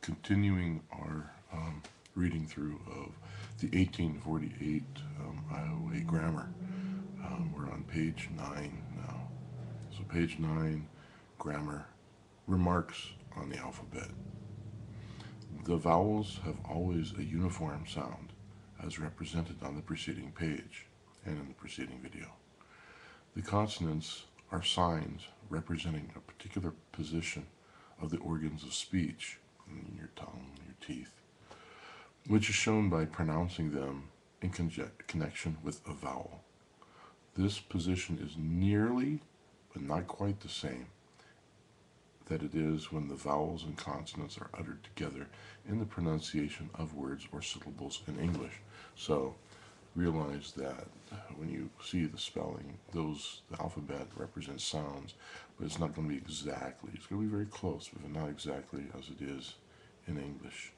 continuing our reading through of the 1848 Ioway grammar. We're on page 9 now. So page 9, grammar, remarks on the alphabet. The vowels have always a uniform sound, as represented on the preceding page and in the preceding video. The consonants are signs representing a particular position of the organs of speech, your tongue, your teeth, which is shown by pronouncing them in connection with a vowel. This position is nearly, but not quite the same, that it is when the vowels and consonants are uttered together in the pronunciation of words or syllables in English. So realize that when you see the spelling, the alphabet represents sounds, but it's not going to be exactly. It's going to be very close, but not exactly as it is in English.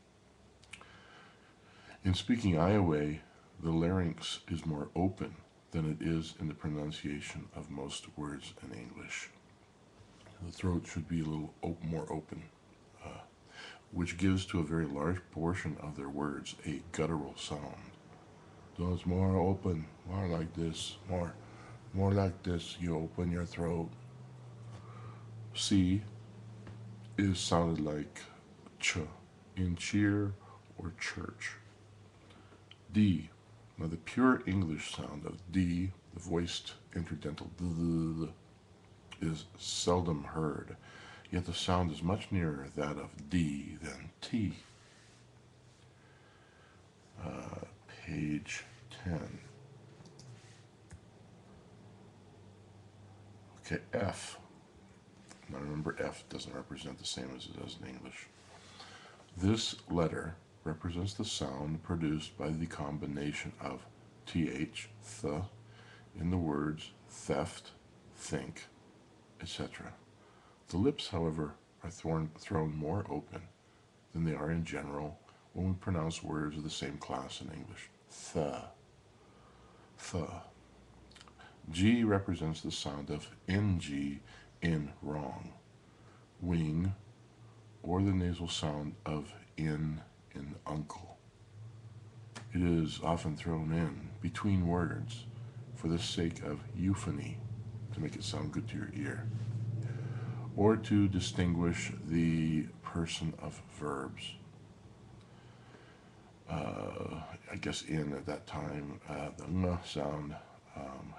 In speaking Ioway, the larynx is more open than it is in the pronunciation of most words in English. The throat should be a little more open, which gives to a very large portion of their words a guttural sound. So it's more open, more like this, more like this. You open your throat. C is sounded like ch in cheer or church. D. Now the pure English sound of D, the voiced interdental d, is seldom heard, yet the sound is much nearer that of D than T. Page 10. Okay, F. Now remember, F doesn't represent the same as it does in English. This letter represents the sound produced by the combination of th, th, in the words theft, think, etc. The lips, however, are thrown more open than they are in general when we pronounce words of the same class in English. Th. G represents the sound of ng in wrong, wing, or the nasal sound of in uncle. It is often thrown in between words for the sake of euphony, to make it sound good to your ear, or to distinguish the person of verbs. I guess in at that time, the ng sound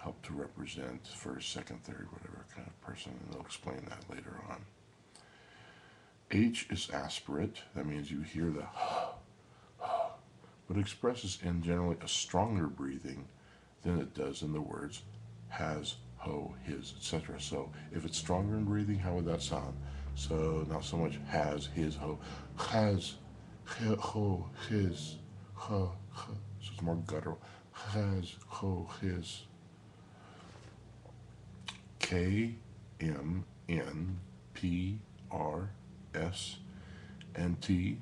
helped to represent first, second, third, whatever kind of person, and they'll explain that later on. H is aspirate. That means you hear the but expresses in generally a stronger breathing than it does in the words has, ho, his, etc. So if it's stronger in breathing, how would that sound? So not so much has, his, ho, has, ho, his, ha, ha. So it's more guttural. Has, ho, his. K, M, N, P, R, S, and T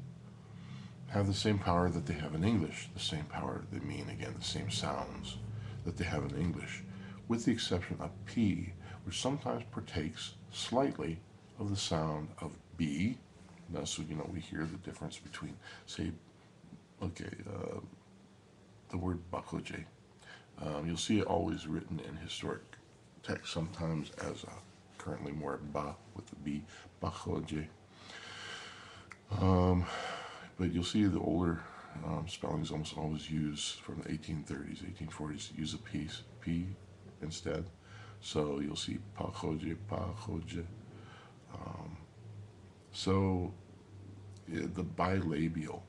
have the same power that they have in English. The same power, they mean, again, the same sounds that they have in English, with the exception of P, which sometimes partakes slightly of the sound of B. Now, so, we hear the difference between, say, the word bakoje. You'll see it always written in historic text, sometimes as currently more ba with the B, bakoje. But you'll see the older spellings almost always use from the 1830s, 1840s, use a P instead. So you'll see pakoje, pakoje. So the bilabial,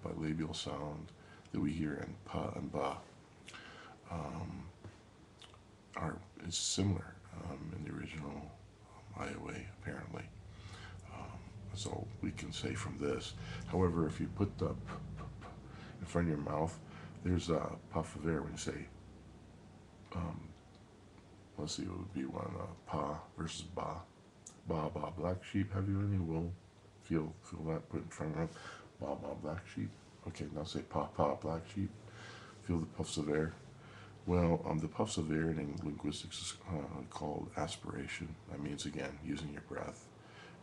bilabial sound that we hear in pa and ba is similar in the original Ioway, apparently. That's all we can say from this. However, if you put the in front of your mouth, there's a puff of air when you say, let's see, it would be one, pa versus ba. Ba, ba, black sheep, have you any wool? Feel that, put it in front of your mouth. Ba, ba, black sheep. Okay, now say pa, pa, black sheep. Feel the puffs of air. Well, the puffs of air in linguistics is called aspiration. That means, again, using your breath.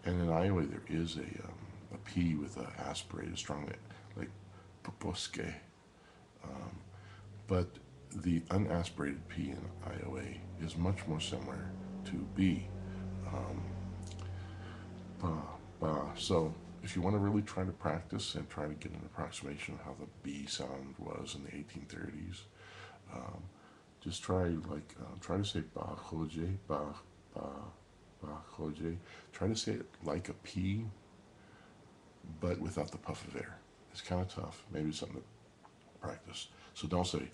And in Ioway, there is a P with an aspirated strongly, like poposke. But the unaspirated P in Ioway is much more similar to B. Ba, ba. So if you want to really try to practice and try to get an approximation of how the B sound was in the 1830s, just try to say ba khoje, ba ba ba khoje. Try to say it like a P, but without the puff of air. It's kind of tough. Maybe it's something to practice. So don't say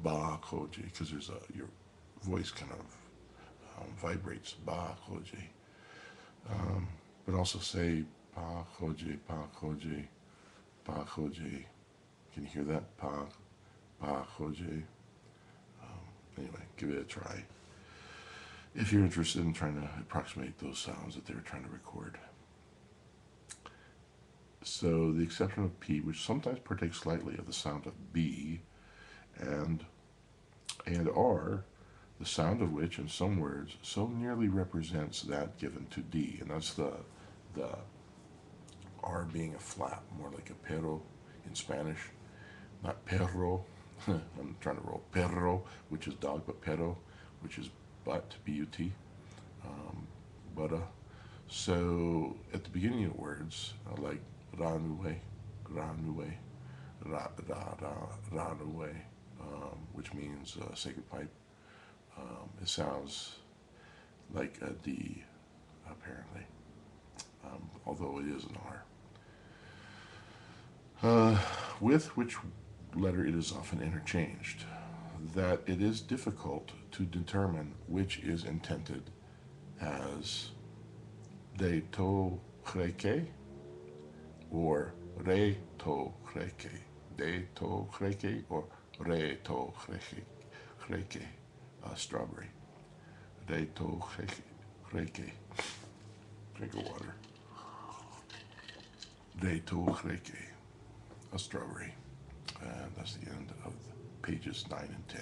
ba khoje because your voice kind of vibrates ba khoje. But also say pa khoje, pa khoje, pa khoje. Can you hear that? Pa khoje. Anyway, give it a try if you're interested in trying to approximate those sounds that they were trying to record. So the exception of P, which sometimes partakes slightly of the sound of B, and R, the sound of which in some words so nearly represents that given to D, and that's the R being a flap, more like a perro in Spanish, not perro. I'm trying to roll perro, which is dog, but perro, which is butt, B-U-T, butta. So at the beginning of words, like ranue, ranue, ranue, which means sacred pipe, it sounds like a D, apparently, although it is an R. With which letter it is often interchanged, that it is difficult to determine which is intended as de to chreke or re to chreke, de to chreke or re to chreke, strawberry, de to chreke, drink of water, de to chreke, a strawberry. And that's the end of pages 9 and 10.